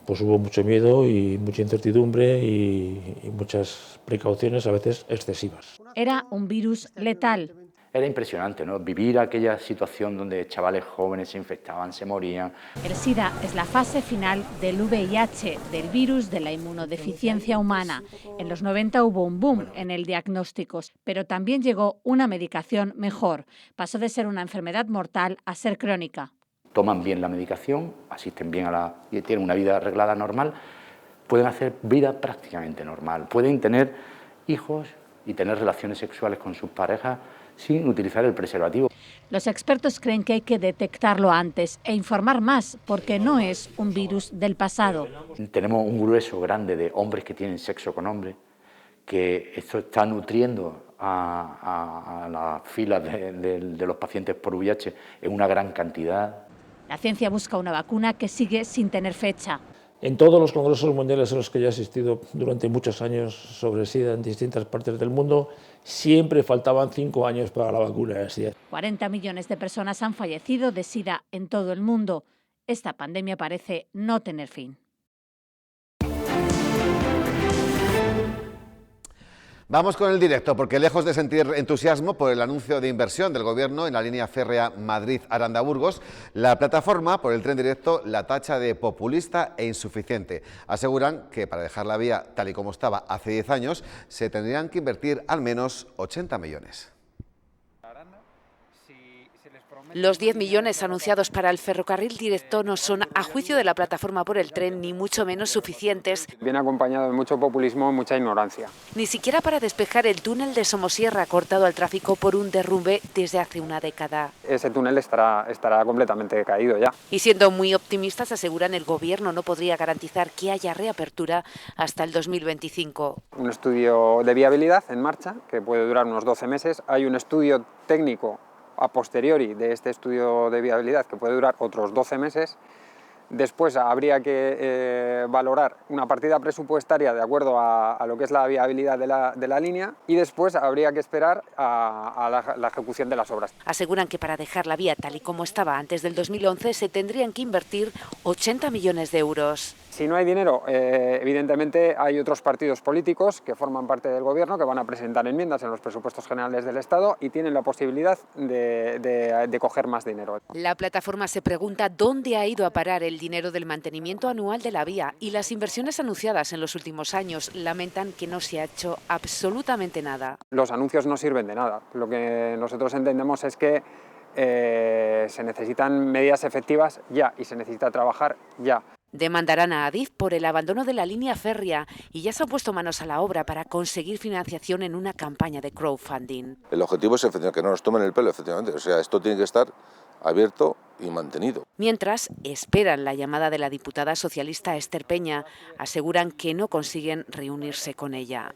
Pues hubo mucho miedo y mucha incertidumbre y muchas precauciones, a veces excesivas. Era un virus letal. Era impresionante, ¿no? Vivir aquella situación donde chavales jóvenes se infectaban, se morían. El SIDA es la fase final del VIH, del virus de la inmunodeficiencia humana. En los 90 hubo un boom en el diagnóstico, pero también llegó una medicación mejor. Pasó de ser una enfermedad mortal a ser crónica. Toman bien la medicación, asisten bien y tienen una vida arreglada normal, pueden hacer vida prácticamente normal, pueden tener hijos y tener relaciones sexuales con sus parejas sin utilizar el preservativo. Los expertos creen que hay que detectarlo antes e informar más, porque no es un virus del pasado. Tenemos un grueso grande de hombres que tienen sexo con hombres, que esto está nutriendo a las filas de los pacientes por VIH en una gran cantidad. La ciencia busca una vacuna que sigue sin tener fecha. En todos los congresos mundiales en los que yo he asistido durante muchos años sobre SIDA en distintas partes del mundo, siempre faltaban 5 años para la vacuna de SIDA. 40 millones de personas han fallecido de SIDA en todo el mundo. Esta pandemia parece no tener fin. Vamos con el directo, porque lejos de sentir entusiasmo por el anuncio de inversión del Gobierno en la línea férrea Madrid-Aranda-Burgos, la plataforma por el tren directo la tacha de populista e insuficiente. Aseguran que para dejar la vía tal y como estaba hace 10 años se tendrían que invertir al menos 80 millones. Los 10 millones anunciados para el ferrocarril directo no son, a juicio de la plataforma por el tren, ni mucho menos suficientes. Viene acompañado de mucho populismo y mucha ignorancia. Ni siquiera para despejar el túnel de Somosierra cortado al tráfico por un derrumbe desde hace una década. Ese túnel estará completamente caído ya. Y siendo muy optimistas, aseguran el Gobierno no podría garantizar que haya reapertura hasta el 2025. Un estudio de viabilidad en marcha que puede durar unos 12 meses. Hay un estudio técnico a posteriori de este estudio de viabilidad que puede durar otros 12 meses. Después habría que valorar una partida presupuestaria de acuerdo a lo que es la viabilidad de la línea, y después habría que esperar a la ejecución de las obras. Aseguran que para dejar la vía tal y como estaba antes del 2011 se tendrían que invertir 80 millones de euros. Si no hay dinero, evidentemente hay otros partidos políticos que forman parte del Gobierno que van a presentar enmiendas en los presupuestos generales del Estado y tienen la posibilidad de coger más dinero. La plataforma se pregunta dónde ha ido a parar el dinero del mantenimiento anual de la vía, y las inversiones anunciadas en los últimos años lamentan que no se ha hecho absolutamente nada. Los anuncios no sirven de nada. Lo que nosotros entendemos es que se necesitan medidas efectivas ya y se necesita trabajar ya. Demandarán a Adif por el abandono de la línea férrea y ya se han puesto manos a la obra para conseguir financiación en una campaña de crowdfunding. El objetivo es que no nos tomen el pelo, efectivamente. O sea, esto tiene que estar abierto y mantenido. Mientras, esperan la llamada de la diputada socialista Esther Peña. Aseguran que no consiguen reunirse con ella.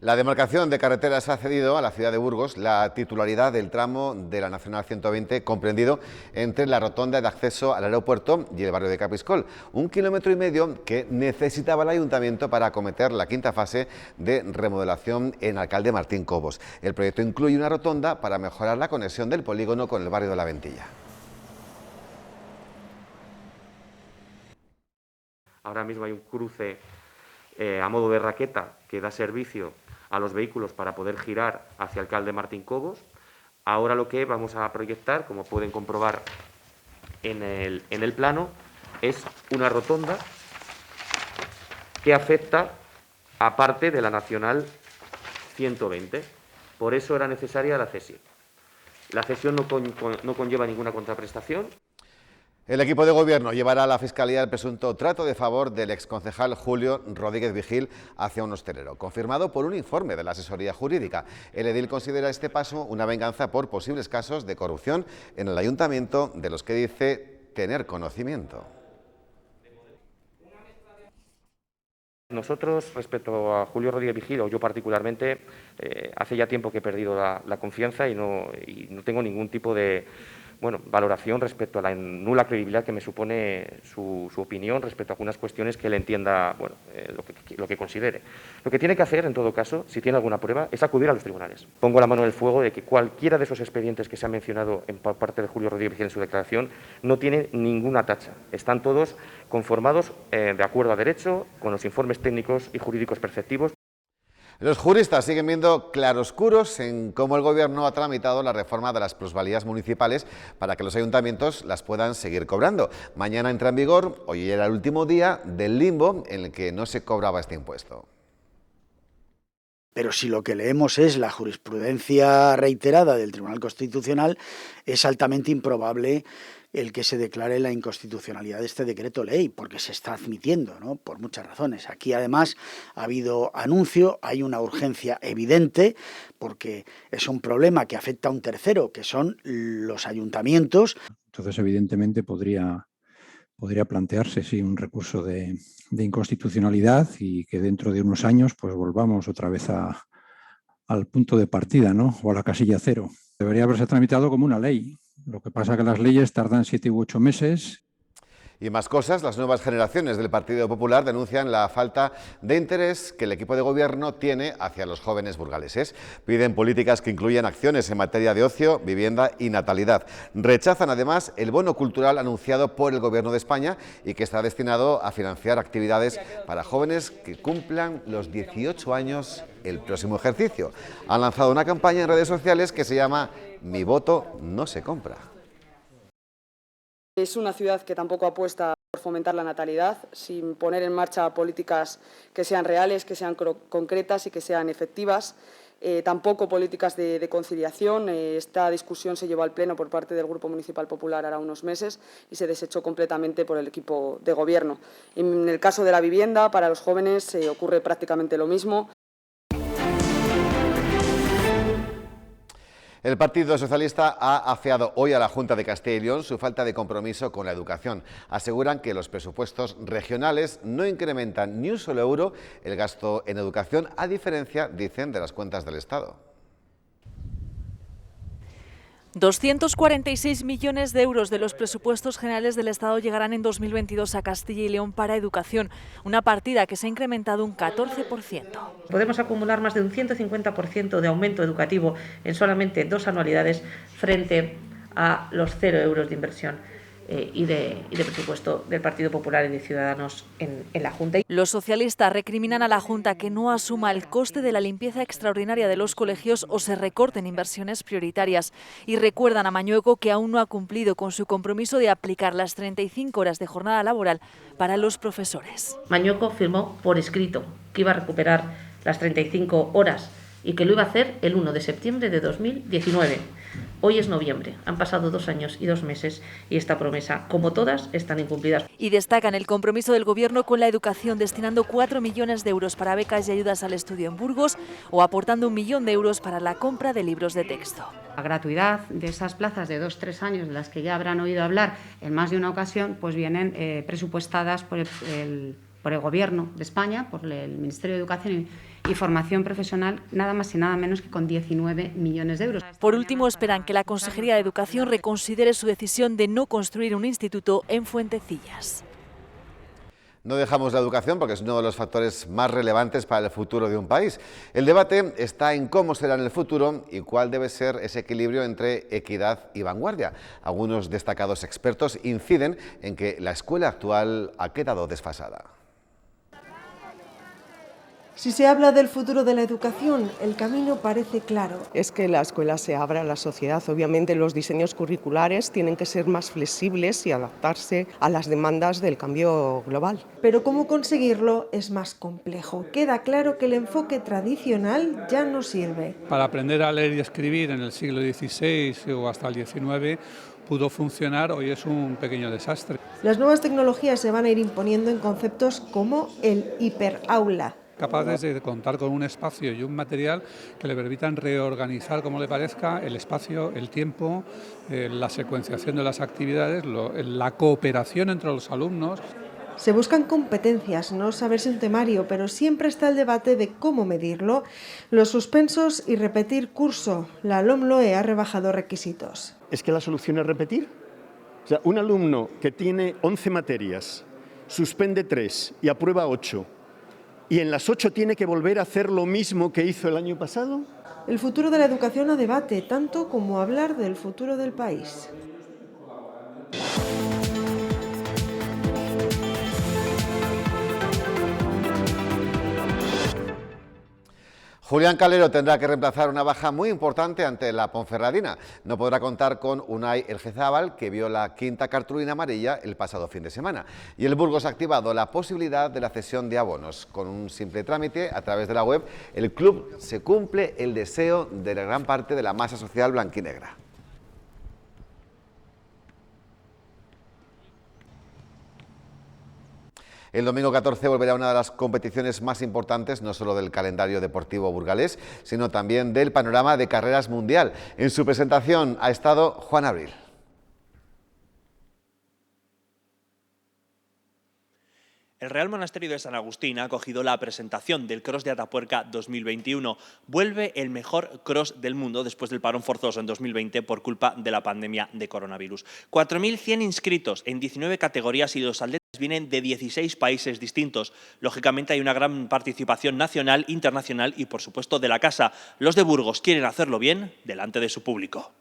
La demarcación de carreteras ha cedido a la ciudad de Burgos la titularidad del tramo de la Nacional 120 comprendido entre la rotonda de acceso al aeropuerto y el barrio de Capiscol, 1,5 kilómetros que necesitaba el ayuntamiento para acometer la quinta fase de remodelación en Alcalde Martín Cobos. El proyecto incluye una rotonda para mejorar la conexión del polígono con el barrio de La Ventilla. Ahora mismo hay un cruce a modo de raqueta que da servicio a los vehículos para poder girar hacia Alcalde Martín Cobos. Ahora lo que vamos a proyectar, como pueden comprobar en el plano, es una rotonda que afecta a parte de la Nacional 120. Por eso era necesaria la cesión. La cesión no conlleva ninguna contraprestación. El equipo de gobierno llevará a la Fiscalía el presunto trato de favor del exconcejal Julio Rodríguez Vigil hacia un hostelero, confirmado por un informe de la asesoría jurídica. El edil considera este paso una venganza por posibles casos de corrupción en el ayuntamiento de los que dice tener conocimiento. Nosotros, respecto a Julio Rodríguez Vigil, o yo particularmente, hace ya tiempo que he perdido la confianza y no tengo ningún tipo de valoración respecto a la nula credibilidad que me supone su opinión respecto a algunas cuestiones que él entienda lo que considere. Lo que tiene que hacer, en todo caso, si tiene alguna prueba, es acudir a los tribunales. Pongo la mano en el fuego de que cualquiera de esos expedientes que se han mencionado por parte de Julio Rodríguez Vigil en su declaración no tiene ninguna tacha. Están todos conformados de acuerdo a derecho, con los informes técnicos y jurídicos preceptivos. Los juristas siguen viendo claroscuros en cómo el Gobierno ha tramitado la reforma de las plusvalías municipales para que los ayuntamientos las puedan seguir cobrando. Mañana entra en vigor, hoy era el último día del limbo en el que no se cobraba este impuesto. Pero si lo que leemos es la jurisprudencia reiterada del Tribunal Constitucional, es altamente improbable el que se declare la inconstitucionalidad de este decreto ley, porque se está admitiendo, ¿no?, por muchas razones. Aquí además ha habido anuncio, hay una urgencia evidente, porque es un problema que afecta a un tercero, que son los ayuntamientos. Entonces, evidentemente, podría plantearse sí, un recurso de inconstitucionalidad y que dentro de unos años pues volvamos otra vez al punto de partida, ¿no?, o a la casilla cero. Debería haberse tramitado como una ley. Lo que pasa es que las leyes tardan 7 u 8 meses. Y más cosas, las nuevas generaciones del Partido Popular denuncian la falta de interés que el equipo de gobierno tiene hacia los jóvenes burgaleses. Piden políticas que incluyan acciones en materia de ocio, vivienda y natalidad. Rechazan además el bono cultural anunciado por el Gobierno de España y que está destinado a financiar actividades para jóvenes que cumplan los 18 años el próximo ejercicio. Han lanzado una campaña en redes sociales que se llama Mi voto no se compra. Es una ciudad que tampoco apuesta por fomentar la natalidad, sin poner en marcha políticas que sean reales, que sean concretas y que sean efectivas. Tampoco políticas de conciliación. Esta discusión se llevó al Pleno por parte del Grupo Municipal Popular ahora unos meses y se desechó completamente por el equipo de gobierno. En el caso de la vivienda, para los jóvenes ocurre prácticamente lo mismo. El Partido Socialista ha afeado hoy a la Junta de Castilla y León su falta de compromiso con la educación. Aseguran que los presupuestos regionales no incrementan ni un solo euro el gasto en educación, a diferencia, dicen, de las cuentas del Estado. 246 millones de euros de los presupuestos generales del Estado llegarán en 2022 a Castilla y León para educación, una partida que se ha incrementado un 14%. Podemos acumular más de un 150% de aumento educativo en solamente 2 anualidades frente a los 0 euros de inversión y de presupuesto del Partido Popular y de Ciudadanos en la Junta. Los socialistas recriminan a la Junta que no asuma el coste de la limpieza extraordinaria de los colegios o se recorten inversiones prioritarias y recuerdan a Mañueco que aún no ha cumplido con su compromiso de aplicar las 35 horas de jornada laboral para los profesores. Mañueco firmó por escrito que iba a recuperar las 35 horas y que lo iba a hacer el 1 de septiembre de 2019. Hoy es noviembre, han pasado 2 años y 2 meses y esta promesa, como todas, están incumplidas. Y destacan el compromiso del Gobierno con la educación, destinando 4 millones de euros para becas y ayudas al estudio en Burgos o aportando 1 millón de euros para la compra de libros de texto. La gratuidad de esas plazas de 2-3 años, de las que ya habrán oído hablar en más de una ocasión, pues vienen presupuestadas por el Gobierno de España, por el Ministerio de Educación y Formación Profesional, nada más y nada menos que con 19 millones de euros. Por último, esperan que la Consejería de Educación reconsidere su decisión de no construir un instituto en Fuentecillas. No dejamos la educación porque es uno de los factores más relevantes para el futuro de un país. El debate está en cómo será en el futuro y cuál debe ser ese equilibrio entre equidad y vanguardia. Algunos destacados expertos inciden en que la escuela actual ha quedado desfasada. Si se habla del futuro de la educación, el camino parece claro. Es que la escuela se abra a la sociedad. Obviamente los diseños curriculares tienen que ser más flexibles y adaptarse a las demandas del cambio global. Pero cómo conseguirlo es más complejo. Queda claro que el enfoque tradicional ya no sirve. Para aprender a leer y escribir en el siglo XVI o hasta el XIX pudo funcionar, hoy es un pequeño desastre. Las nuevas tecnologías se van a ir imponiendo en conceptos como el hiperaula. Capaces de contar con un espacio y un material que le permitan reorganizar como le parezca el espacio, el tiempo, la secuenciación de las actividades, la cooperación entre los alumnos. Se buscan competencias, no saberse un temario, pero siempre está el debate de cómo medirlo. Los suspensos y repetir curso. La LOMLOE ha rebajado requisitos. ¿Es que la solución es repetir? O sea, un alumno que tiene 11 materias, suspende 3 y aprueba 8, ¿y en las 8 tiene que volver a hacer lo mismo que hizo el año pasado? El futuro de la educación a debate, tanto como hablar del futuro del país. Julián Calero tendrá que reemplazar una baja muy importante ante la Ponferradina. No podrá contar con Unai Elgezábal, que vio la quinta cartulina amarilla el pasado fin de semana. Y el Burgos ha activado la posibilidad de la cesión de abonos. Con un simple trámite a través de la web, el club se cumple el deseo de la gran parte de la masa social blanquinegra. El domingo 14 volverá una de las competiciones más importantes, no solo del calendario deportivo burgalés, sino también del panorama de carreras mundial. En su presentación ha estado Juan Abril. El Real Monasterio de San Agustín ha acogido la presentación del Cross de Atapuerca 2021. Vuelve el mejor cross del mundo después del parón forzoso en 2020 por culpa de la pandemia de coronavirus. 4.100 inscritos en 19 categorías y los atletas vienen de 16 países distintos. Lógicamente hay una gran participación nacional, internacional y por supuesto de la casa. Los de Burgos quieren hacerlo bien delante de su público.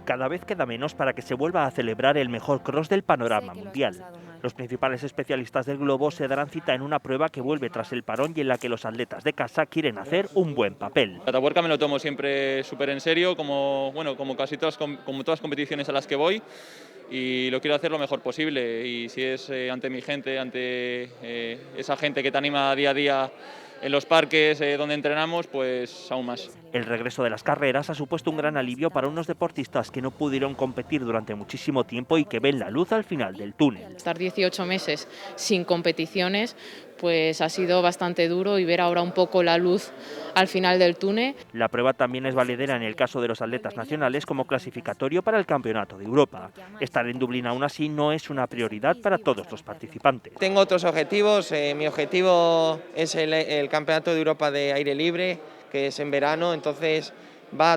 Cada vez queda menos para que se vuelva a celebrar el mejor cross del panorama mundial. Los principales especialistas del globo se darán cita en una prueba que vuelve tras el parón y en la que los atletas de casa quieren hacer un buen papel. Atapuerca me lo tomo siempre súper en serio, como casi todas competiciones a las que voy, y lo quiero hacer lo mejor posible. Y si es ante mi gente, ante esa gente que te anima día a día en los parques donde entrenamos, pues aún más. El regreso de las carreras ha supuesto un gran alivio para unos deportistas que no pudieron competir durante muchísimo tiempo y que ven la luz al final del túnel. Estar 18 meses sin competiciones pues ha sido bastante duro, y ver ahora un poco la luz al final del túnel. La prueba también es valedera en el caso de los atletas nacionales como clasificatorio para el Campeonato de Europa. Estar en Dublín aún así no es una prioridad para todos los participantes. Tengo otros objetivos. Mi objetivo es el Campeonato de Europa de aire libre, que es en verano, entonces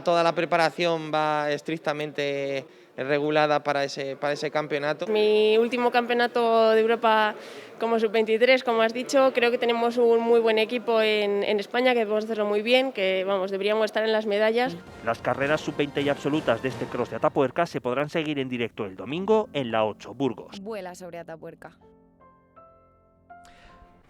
toda la preparación va estrictamente regulada para ese campeonato. Mi último campeonato de Europa como sub-23, como has dicho, creo que tenemos un muy buen equipo en España, que podemos hacerlo muy bien, que deberíamos estar en las medallas. Las carreras sub-20 y absolutas de este Cross de Atapuerca se podrán seguir en directo el domingo en la 8 Burgos. Vuela sobre Atapuerca.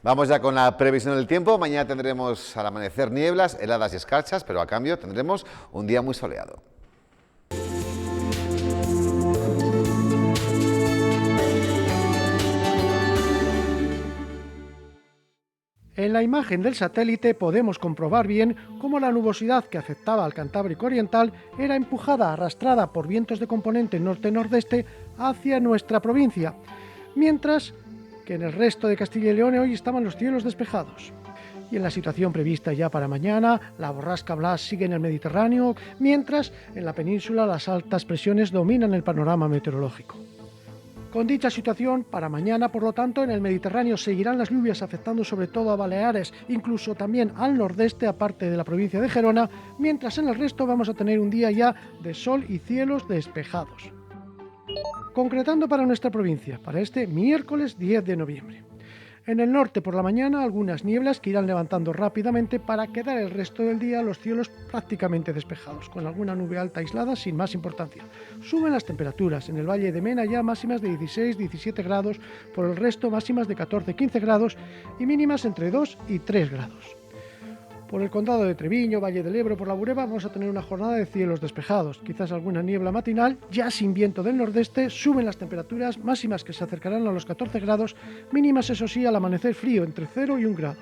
Vamos ya con la previsión del tiempo. Mañana tendremos al amanecer nieblas, heladas y escarchas, pero a cambio tendremos un día muy soleado. En la imagen del satélite podemos comprobar bien cómo la nubosidad que afectaba al Cantábrico Oriental era empujada, arrastrada por vientos de componente norte-nordeste hacia nuestra provincia, mientras que en el resto de Castilla y León hoy estaban los cielos despejados. Y en la situación prevista ya para mañana, la borrasca Blas sigue en el Mediterráneo, mientras en la península las altas presiones dominan el panorama meteorológico. Con dicha situación, para mañana, por lo tanto, en el Mediterráneo seguirán las lluvias afectando sobre todo a Baleares, incluso también al nordeste, aparte de la provincia de Gerona, mientras en el resto vamos a tener un día ya de sol y cielos despejados. Concretando para nuestra provincia, para este miércoles 10 de noviembre. En el norte por la mañana algunas nieblas que irán levantando rápidamente para quedar el resto del día los cielos prácticamente despejados, con alguna nube alta aislada sin más importancia. Suben las temperaturas, en el Valle de Mena ya máximas de 16-17 grados, por el resto máximas de 14-15 grados y mínimas entre 2 y 3 grados. Por el condado de Treviño, Valle del Ebro, por la Bureba vamos a tener una jornada de cielos despejados, quizás alguna niebla matinal, ya sin viento del nordeste, suben las temperaturas máximas que se acercarán a los 14 grados, mínimas eso sí al amanecer frío, entre 0 y 1 grado.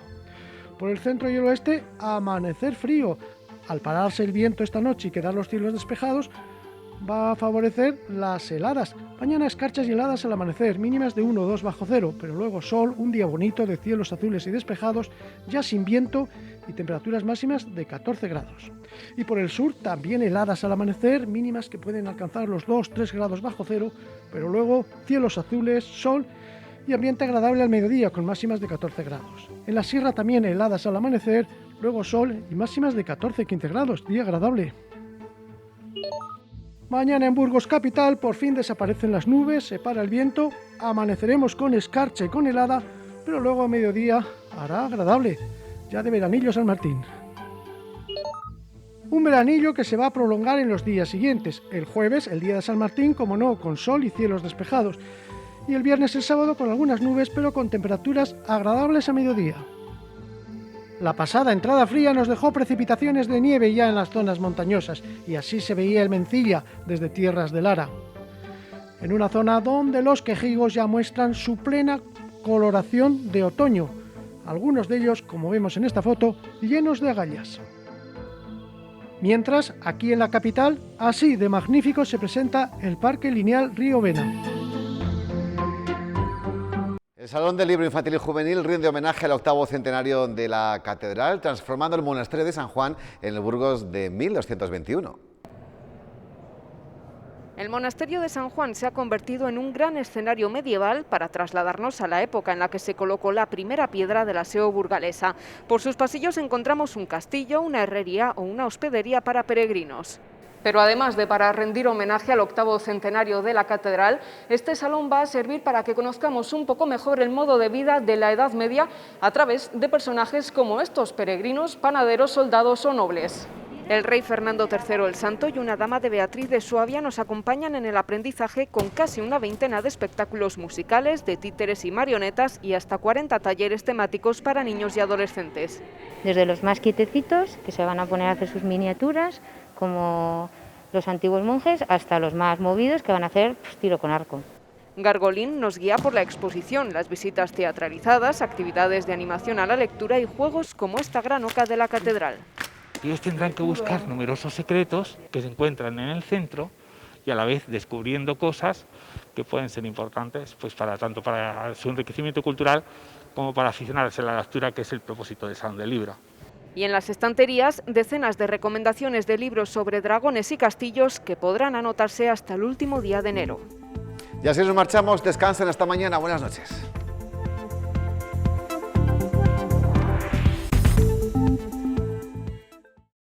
Por el centro y el oeste, amanecer frío. Al pararse el viento esta noche y quedar los cielos despejados, va a favorecer las heladas. Mañana escarchas y heladas al amanecer, mínimas de 1 o 2 bajo cero, pero luego sol, un día bonito de cielos azules y despejados, ya sin viento y temperaturas máximas de 14 grados. Y por el sur también heladas al amanecer, mínimas que pueden alcanzar los 2-3 grados bajo cero, pero luego cielos azules, sol y ambiente agradable al mediodía con máximas de 14 grados. En la sierra también heladas al amanecer, luego sol y máximas de 14-15 grados, día agradable. Mañana en Burgos capital por fin desaparecen las nubes, se para el viento, amaneceremos con escarcha y con helada, pero luego a mediodía hará agradable, ya de veranillo San Martín. Un veranillo que se va a prolongar en los días siguientes, el jueves, el día de San Martín, como no, con sol y cielos despejados, y el viernes y el sábado con algunas nubes, pero con temperaturas agradables a mediodía. La pasada entrada fría nos dejó precipitaciones de nieve ya en las zonas montañosas, y así se veía el Mencilla desde tierras de Lara, en una zona donde los quejigos ya muestran su plena coloración de otoño, algunos de ellos, como vemos en esta foto, llenos de agallas. Mientras, aquí en la capital, así de magnífico se presenta el Parque Lineal Río Vena. El Salón del Libro Infantil y Juvenil rinde homenaje al 8º centenario de la Catedral, transformando el Monasterio de San Juan en el Burgos de 1221. El monasterio de San Juan se ha convertido en un gran escenario medieval para trasladarnos a la época en la que se colocó la primera piedra de la SEO burgalesa. Por sus pasillos encontramos un castillo, una herrería o una hospedería para peregrinos. Pero además de para rendir homenaje al 8º centenario de la catedral, este salón va a servir para que conozcamos un poco mejor el modo de vida de la Edad Media a través de personajes como estos peregrinos, panaderos, soldados o nobles. El rey Fernando III el Santo y una dama de Beatriz de Suabia nos acompañan en el aprendizaje con casi una veintena de espectáculos musicales, de títeres y marionetas y hasta 40 talleres temáticos para niños y adolescentes. Desde los más quietecitos, que se van a poner a hacer sus miniaturas, como los antiguos monjes, hasta los más movidos, que van a hacer tiro con arco. Gargolín nos guía por la exposición, las visitas teatralizadas, actividades de animación a la lectura y juegos como esta gran oca de la catedral. Ellos tendrán que buscar numerosos secretos que se encuentran en el centro y a la vez descubriendo cosas que pueden ser importantes pues tanto para su enriquecimiento cultural como para aficionarse a la lectura, que es el propósito del Salón del Libro. Y en las estanterías, decenas de recomendaciones de libros sobre dragones y castillos que podrán anotarse hasta el último día de enero. Y así nos marchamos. Descansen hasta mañana. Buenas noches.